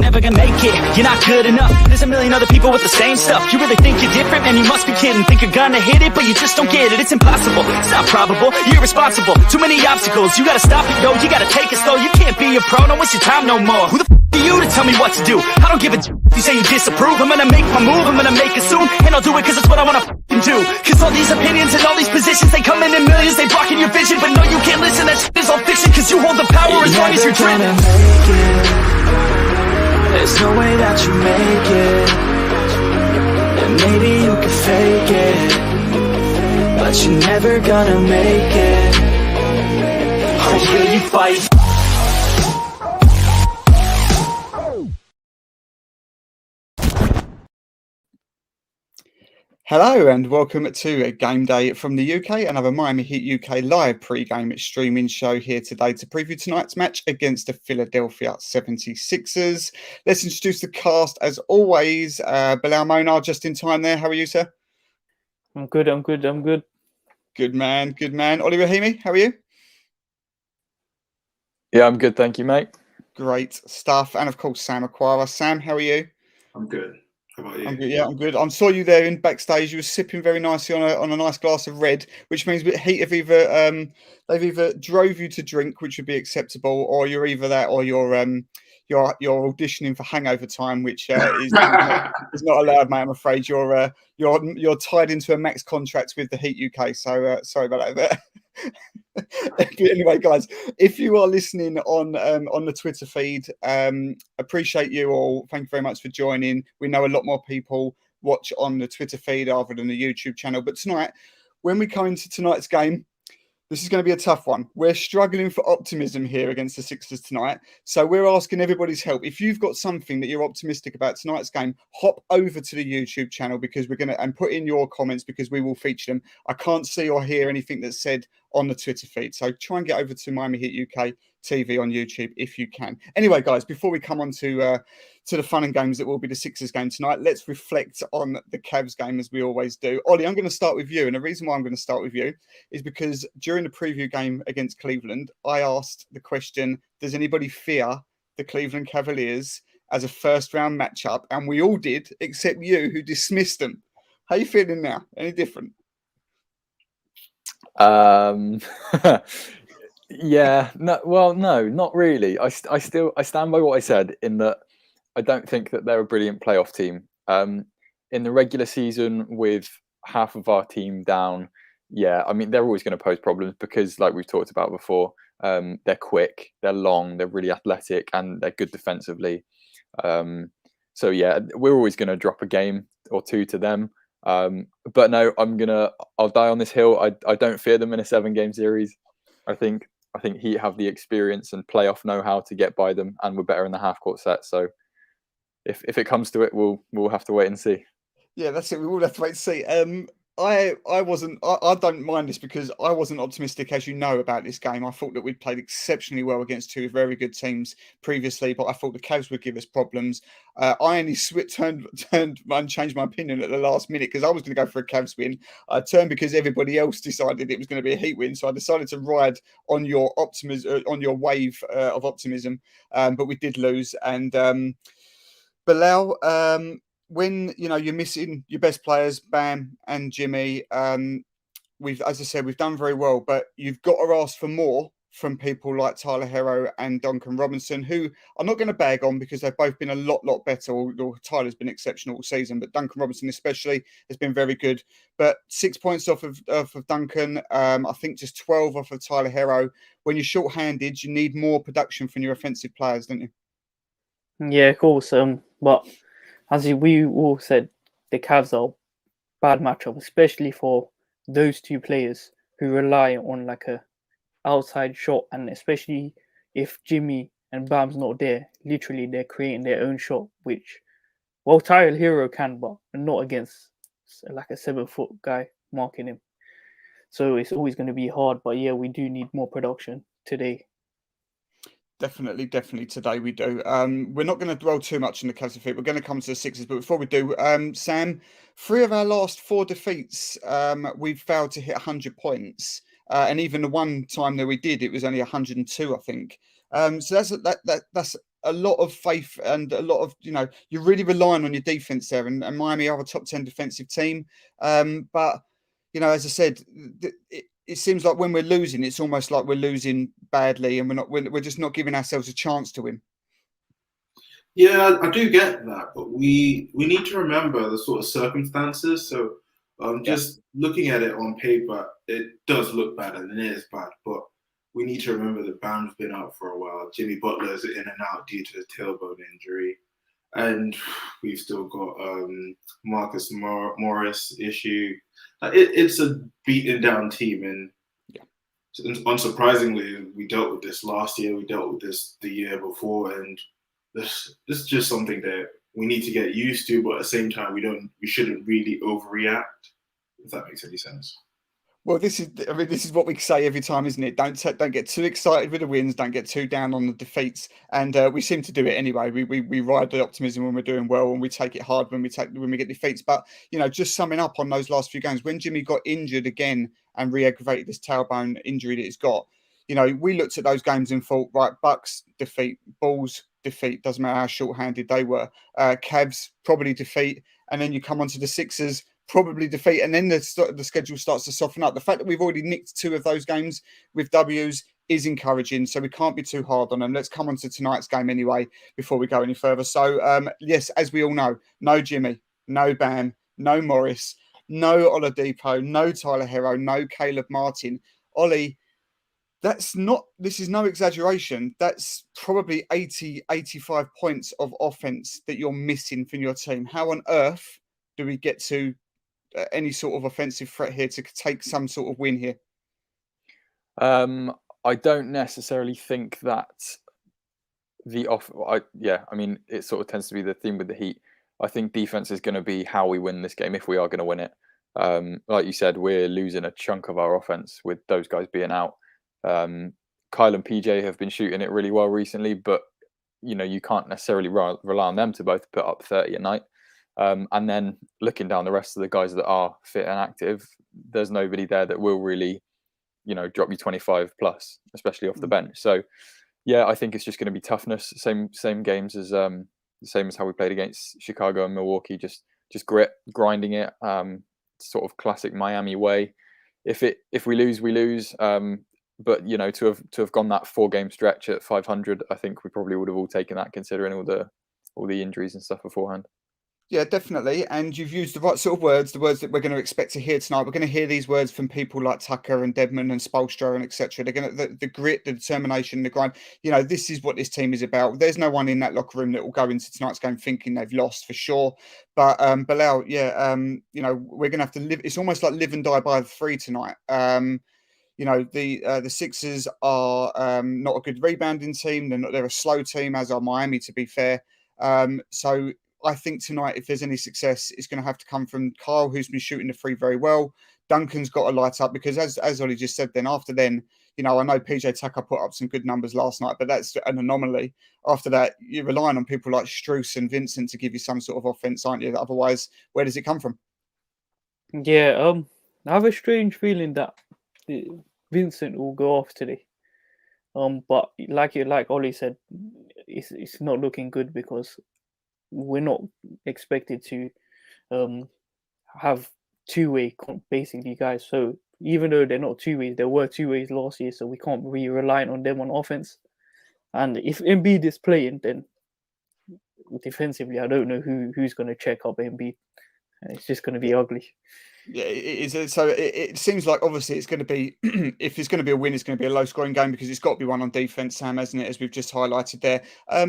never gonna make it. You're not good enough. There's a million other people with the same stuff. You really think you're different? Man, you must be kidding. Think you're gonna hit it, but you just don't get it. It's impossible. It's not probable. You're irresponsible. Too many obstacles. You gotta stop it, yo. You gotta take it slow. You can't be a pro. Don't waste your time no more. Who the f*** are you to tell me what to do? I don't give a if you say you disapprove. I'm gonna make my move. I'm gonna make it soon. And I'll do it cause it's what I wanna f***ing do. Cause all these opinions and all these positions, they come in millions. They blocking your vision. But no, you can't listen. That shit is all fiction. Cause you hold the power as long as you're driven. There's no way that you make it. And maybe you can fake it, but you're never gonna make it. Oh, will you fight? Hello and welcome to a Game Day from the UK, another Miami Heat UK live pre-game streaming show here today to preview tonight's match against the Philadelphia 76ers. Let's introduce the cast as always. Bilal Monar, just in time there. How are you, sir? I'm good. Good man. Oli Rahimi, how are you? Yeah, I'm good. Thank you, mate. Great stuff. And of course, Sam Aquara. Sam, how are you? I'm good. How about you? I'm good. I saw you there in backstage. You were sipping very nicely on a nice glass of red, which means Heat have they've either drove you to drink, which would be acceptable, or you're either that, or you're auditioning for Hangover Time, which is not allowed, mate. I'm afraid you're tied into a max contract with the Heat UK. So sorry about that. Anyway, guys, if you are listening on the Twitter feed, appreciate you all. Thank you very much for joining. We know a lot more people watch on the Twitter feed rather than the YouTube channel. But tonight, when we come into tonight's game, this is going to be a tough one. We're struggling for optimism here against the Sixers tonight. So we're asking everybody's help. If you've got something that you're optimistic about tonight's game, hop over to the YouTube channel because we're going to, and put in your comments because we will feature them. I can't see or hear anything that's said on the Twitter feed. So try and get over to Miami Heat UK TV on YouTube if you can. Anyway, guys, before we come on to the fun and games that will be the Sixers game tonight, let's reflect on the Cavs game as we always do. Ollie, I'm going to start with you. And the reason why I'm going to start with you is because during the preview game against Cleveland, I asked the question, does anybody fear the Cleveland Cavaliers as a first round matchup? And we all did, except you, who dismissed them. How are you feeling now? Any different? Yeah, no, not really. I stand by what I said in that I don't think that they're a brilliant playoff team. In the regular season with half of our team down, yeah, I mean, they're always going to pose problems because, like we've talked about before, they're quick, they're long, they're really athletic, and they're good defensively. So yeah, we're always going to drop a game or two to them. But no, I'll die on this hill. I don't fear them in a 7-game series. I think Heat have the experience and playoff know-how to get by them, and we're better in the half-court set. So if it comes to it, we'll have to wait and see. Yeah, that's it. We will have to wait and see. I don't mind this because I wasn't optimistic, as you know, about this game. I thought that we'd played exceptionally well against two very good teams previously, but I thought the Cavs would give us problems. I only turned and changed my opinion at the last minute because I was going to go for a Cavs win. I turned because everybody else decided it was going to be a Heat win, so I decided to ride on your optimism, on your wave of optimism. But we did lose, and Bilal, when you're missing your best players, Bam and Jimmy, as I said, we've done very well, but you've got to ask for more from people like Tyler Herro and Duncan Robinson, who I'm not going to bag on because they've both been a lot better. Tyler's been exceptional all season, but Duncan Robinson especially has been very good. But 6 points off of Duncan, I think just 12 off of Tyler Herro. When you're short-handed, you need more production from your offensive players, don't you? Yeah, of course. But as we all said, the Cavs are a bad matchup, especially for those two players who rely on like a outside shot, and especially if Jimmy and Bam's not there, literally they're creating their own shot, which, well, Tyler Hero can, but not against like a 7-foot guy marking him. So it's always going to be hard. But yeah, we do need more production today. Definitely today we do. We're not going to dwell too much on the Cavs defeat. We're going to come to the Sixers, but before we do, Sam, 3 of our last 4 defeats, we've failed to hit 100 points, and even the one time that we did, it was only 102, I think. So that's a lot of faith and a lot of, you're really relying on your defense there. And Miami are a top 10 defensive team. But, as I said, it seems like when we're losing, it's almost like we're losing badly and we're just not giving ourselves a chance to win. Yeah, I do get that, but we need to remember the sort of circumstances. So just looking at it on paper, it does look bad and it is bad, but we need to remember that Bam's been out for a while. Jimmy Butler's in and out due to the tailbone injury. And we've still got Marcus Morris issue. It's a beaten down team, and unsurprisingly, we dealt with this last year. We dealt with this the year before, and this is just something that we need to get used to. But at the same time, we shouldn't really overreact. If that makes any sense. Well, this is what we say every time, isn't it? Don't get too excited with the wins. Don't get too down on the defeats. And we seem to do it anyway. We ride the optimism when we're doing well, and we take it hard when we get defeats. But just summing up on those last few games, when Jimmy got injured again and re-aggravated this tailbone injury that he's got, we looked at those games and thought, right, Bucks defeat, Bulls defeat. Doesn't matter how short-handed they were. Cavs probably defeat, and then you come onto the Sixers. Probably defeat, and then the schedule starts to soften up. The fact that we've already nicked 2 of those games with W's is encouraging, so we can't be too hard on them. Let's come on to tonight's game anyway before we go any further. So, yes, as we all know, no Jimmy, no Bam, no Morris, no Oladipo, no Tyler Hero, no Caleb Martin. Ollie, this is no exaggeration. That's probably 80, 85 points of offense that you're missing from your team. How on earth do we get to any sort of offensive threat here to take some sort of win here? I don't necessarily think that it sort of tends to be the theme with the Heat. I think defense is going to be how we win this game if we are going to win it. Like you said, we're losing a chunk of our offense with those guys being out. Kyle and PJ have been shooting it really well recently, but you can't necessarily rely on them to both put up 30 a night. And then looking down the rest of the guys that are fit and active, there's nobody there that will really, drop you 25 plus, especially off the bench. So, yeah, I think it's just going to be toughness. Same games as same as how we played against Chicago and Milwaukee. Just grit, grinding it, sort of classic Miami way. If we lose, we lose. But to have gone that 4-game stretch at 500, I think we probably would have all taken that, considering all the injuries and stuff beforehand. Yeah, definitely. And you've used the right sort of words, the words that we're going to expect to hear tonight. We're going to hear these words from people like Tucker and Dedmon and Spoelstra and etc. They're going to the grit, the determination, the grind. This is what this team is about. There's no one in that locker room that will go into tonight's game thinking they've lost for sure. But Bilal, we're going to have to live. It's almost like live and die by the 3 tonight. The Sixers are not a good rebounding team. They're a slow team, as are Miami, to be fair. So I think tonight, if there's any success, it's going to have to come from Kyle, who's been shooting the 3 very well. Duncan's got to light up because, as Ollie just said, after then, I know PJ Tucker put up some good numbers last night, but that's an anomaly. After that, you're relying on people like Strus and Vincent to give you some sort of offense, aren't you? Otherwise, where does it come from? Yeah, I have a strange feeling that Vincent will go off today. But like Ollie said, it's not looking good because we're not expected to have 2-way basically guys. So even though they're not 2-ways, there were 2-ways last year, so we can't be relying on them on offense. And if Embiid is playing, then defensively, I don't know who's going to check up Embiid. It's just going to be ugly. Yeah, it is. So it seems like obviously it's going to be, if it's going to be a win, it's going to be a low scoring game because it's got to be one on defense, Sam, hasn't it? As we've just highlighted there.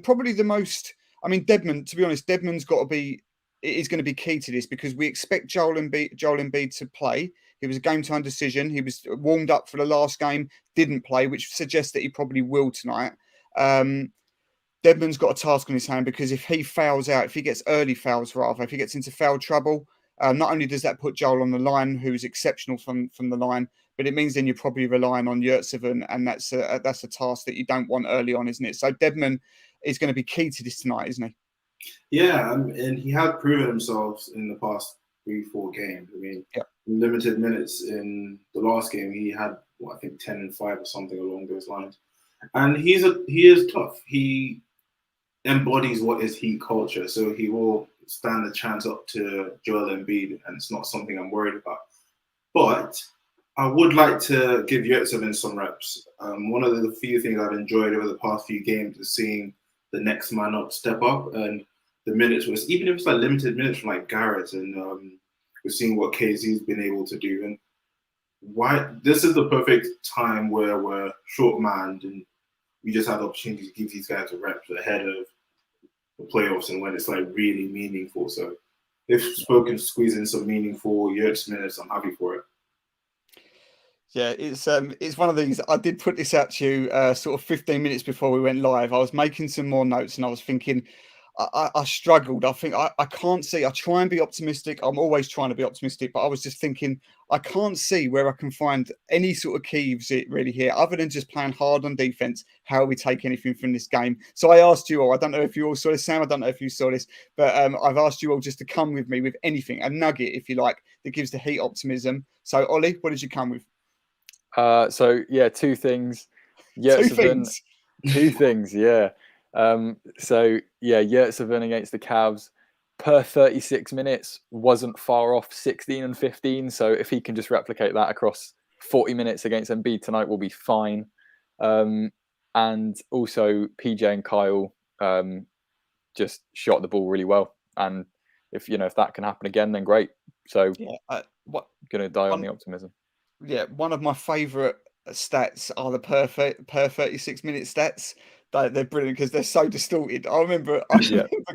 Probably the most, Dedmon, to be honest, Dedmon's got to be, it is going to be key to this because we expect Joel Embiid to play. It was a game time decision. He was warmed up for the last game, didn't play, which suggests that he probably will tonight. Dedmon's got a task on his hand because if he fouls out, if he gets early fouls rather, if he gets into foul trouble, not only does that put Joel on the line, who's exceptional from the line, but it means then you're probably relying on Yurtseven, and that's a task that you don't want early on, isn't it? So Dedmon is going to be key to this tonight, isn't he? Yeah, and he had proven himself in the past 3-4 games. Limited minutes in the last game, he had I think 10 and 5 or something along those lines. And he is tough. He embodies what is Heat culture. So he will stand a chance up to Joel Embiid, and it's not something I'm worried about. But I would like to give Yurtseven some reps. One of the few things I've enjoyed over the past few games is seeing the next man up step up, and the minutes was, even if it's like limited minutes from like Garrett, and we're seeing what KZ's been able to do. And why this is the perfect time where we're short manned and we just have the opportunity to give these guys a reps ahead of the playoffs and when it's like really meaningful. So if Spoken squeeze in some meaningful Yurts minutes, I'm happy for it. Yeah, it's one of these. I did put this out to you sort of 15 minutes before we went live. I was making some more notes and I was thinking, I struggled. I think I can't see. I try and be optimistic. I'm always trying to be optimistic, but I was just thinking I can't see where I can find any sort of keys really here, other than just playing hard on defense. How we take anything from this game. So I asked you all. I don't know if you all saw this, Sam. I don't know if you saw this, but I've asked you all just to come with me with anything, a nugget, if you like, that gives the Heat optimism. So Ollie, what did you come with? So yeah, two things. Two things. Two things, yeah. So yeah, Yurtseven against the Cavs per 36 minutes wasn't far off 16 and 15. So if he can just replicate that across 40 minutes against Embiid tonight, we'll be fine. And also PJ and Kyle just shot the ball really well. And if that can happen again, then great. So yeah, gonna die on the optimism. Yeah, one of my favourite stats are the per 36-minute stats. They're brilliant because they're so distorted. I remember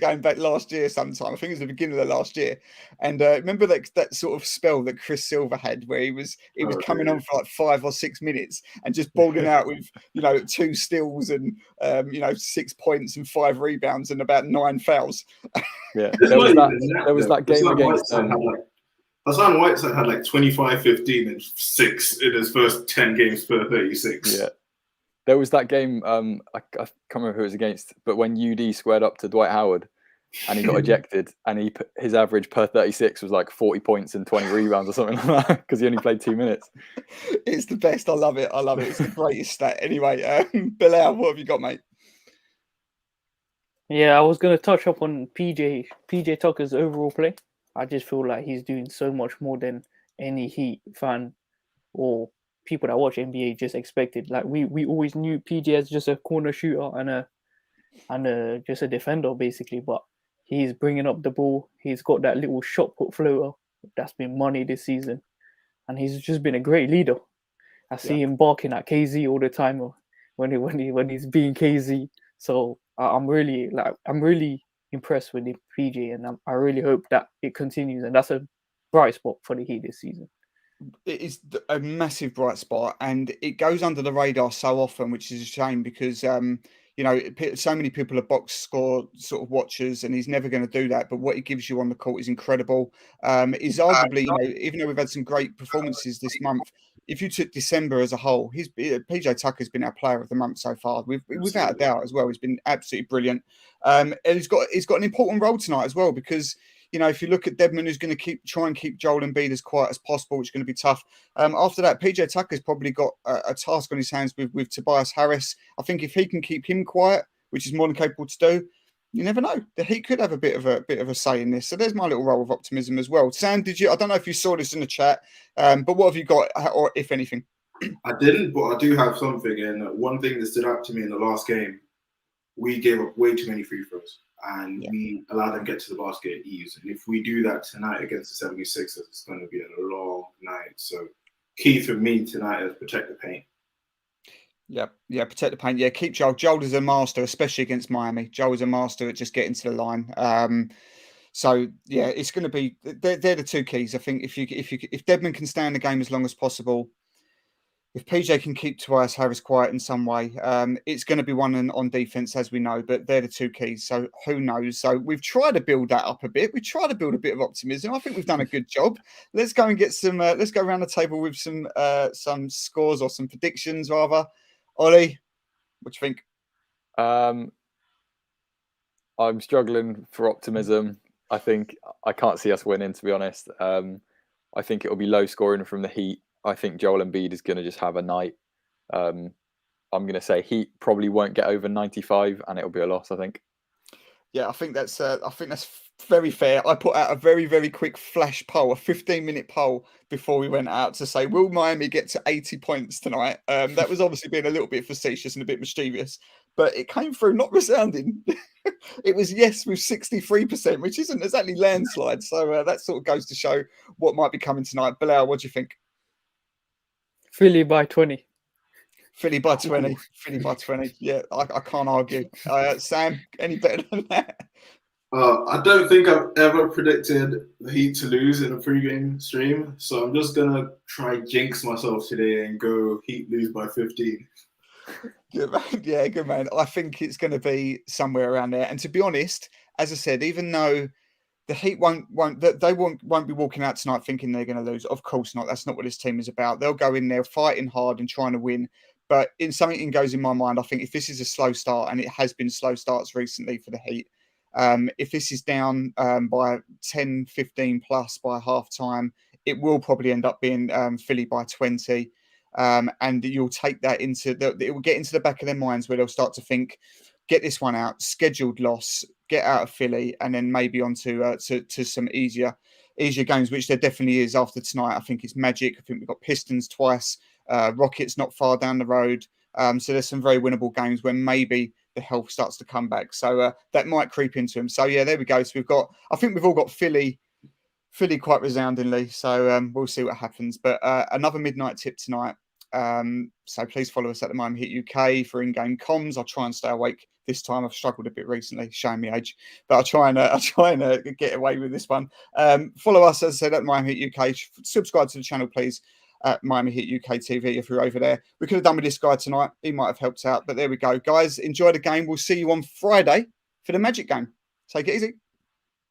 going back last year sometime. I think it was the beginning of the last year, and remember that sort of spell that Chris Silver had, where he was coming on for like 5 or 6 minutes and just balling out with 2 steals and 6 points and 5 rebounds and about 9 fouls. Yeah, there was that game against. Hassan Whiteside had like 25, 15, and 6 in his first 10 games per 36. Yeah. There was that game, I can't remember who it was against, but when UD squared up to Dwight Howard and he got ejected, and his average per 36 was like 40 points and 20 rebounds or something like that because he only played 2 minutes. It's the best. I love it. It's the greatest stat. Anyway, Bilal, what have you got, mate? Yeah, I was going to touch up on PJ Tucker's overall play. I just feel like he's doing so much more than any Heat fan or people that watch NBA just expected. Like we always knew PJ as just a corner shooter and just a defender basically, but he's bringing up the ball. He's got that little shot put floater that's been money this season, and he's just been a great leader. I see him barking at KZ all the time when he's being KZ. So I'm really impressed with the PJ, and I really hope that it continues, and that's a bright spot for the Heat this season. It is a massive bright spot, and it goes under the radar so often, which is a shame because so many people are box score sort of watchers, and he's never going to do that. But what he gives you on the court is incredible. Is arguably, even though we've had some great performances this month, if you took December as a whole, PJ Tucker's been our player of the month so far, without a doubt as well. He's been absolutely brilliant. And he's got an important role tonight as well because, if you look at Dedmon, who's going to try and keep Joel Embiid as quiet as possible, which is going to be tough. After that, PJ Tucker's probably got a task on his hands with Tobias Harris. I think if he can keep him quiet, which is more than capable to do, you never know. The Heat could have a bit of a say in this. So there's my little roll of optimism as well. Sam, I don't know if you saw this in the chat, but what have you got, or if anything? I didn't, but I do have something. And one thing that stood out to me in the last game, we gave up way too many free throws. And we allow them to get to the basket at ease. And if we do that tonight against the 76ers, it's going to be a long night. So key for me tonight is protect the paint. Yeah, protect the paint. Yeah, keep Joel. Joel is a master, especially against Miami. Joel is a master at just getting to the line. So yeah, it's going to be they're the two keys. I think if Dedmon can stay in the game as long as possible, if PJ can keep Tobias Harris quiet in some way, it's going to be one on defense, as we know, but they're the two keys. So who knows? So we've tried to build that up a bit. We try to build a bit of optimism. I think we've done a good job. Let's go and get some, let's go around the table with some scores or some predictions rather. Ollie, what do you think? I'm struggling for optimism. I think I can't see us winning, to be honest. I think it'll be low scoring from the Heat. I think Joel Embiid is going to just have a night. I'm going to say Heat probably won't get over 95 and it'll be a loss, I think. Yeah, I think that's very fair. I put out a very, very quick flash poll, a 15-minute poll before we went out to say, will Miami get to 80 points tonight? That was obviously being a little bit facetious and a bit mischievous, but it came through not resounding. It was yes with 63%, which isn't exactly landslide. So that sort of goes to show what might be coming tonight. Bilal, what do you think? Philly by 20. Philly by 20. Philly by 20. Yeah, I can't argue. Sam, any better than that? I don't think I've ever predicted the Heat to lose in a pregame stream, so I'm just gonna try jinx myself today and go Heat lose by 15. Good man. Yeah, good man. I think it's going to be somewhere around there. And to be honest, as I said, even though the Heat won't be walking out tonight thinking they're going to lose. Of course not. That's not what this team is about. They'll go in there fighting hard and trying to win. But in something goes in my mind, I think if this is a slow start, and it has been slow starts recently for the Heat, if this is down by 10, 15 plus by half time, it will probably end up being Philly by 20. And you'll take that it will get into the back of their minds where they'll start to think, get this one out, scheduled loss, get out of Philly, and then maybe on to some easier games, which there definitely is after tonight. I think it's Magic. I think we've got Pistons twice, Rockets not far down the road. So there's some very winnable games where maybe the health starts to come back. So that might creep into him. So yeah, there we go. So I think we've all got Philly quite resoundingly. So we'll see what happens. But another midnight tip tonight. So please follow us at the Miami Heat UK for in-game comms. I'll try and stay awake this time. I've struggled a bit recently, showing me age, but I'll try and get away with this one. Follow us, as I said, at Miami Heat UK. Subscribe to the channel, please, at Miami Heat UK TV if you're over there. We could have done with this guy tonight. He might have helped out, but there we go. Guys, enjoy the game. We'll see you on Friday for the Magic game. Take it easy.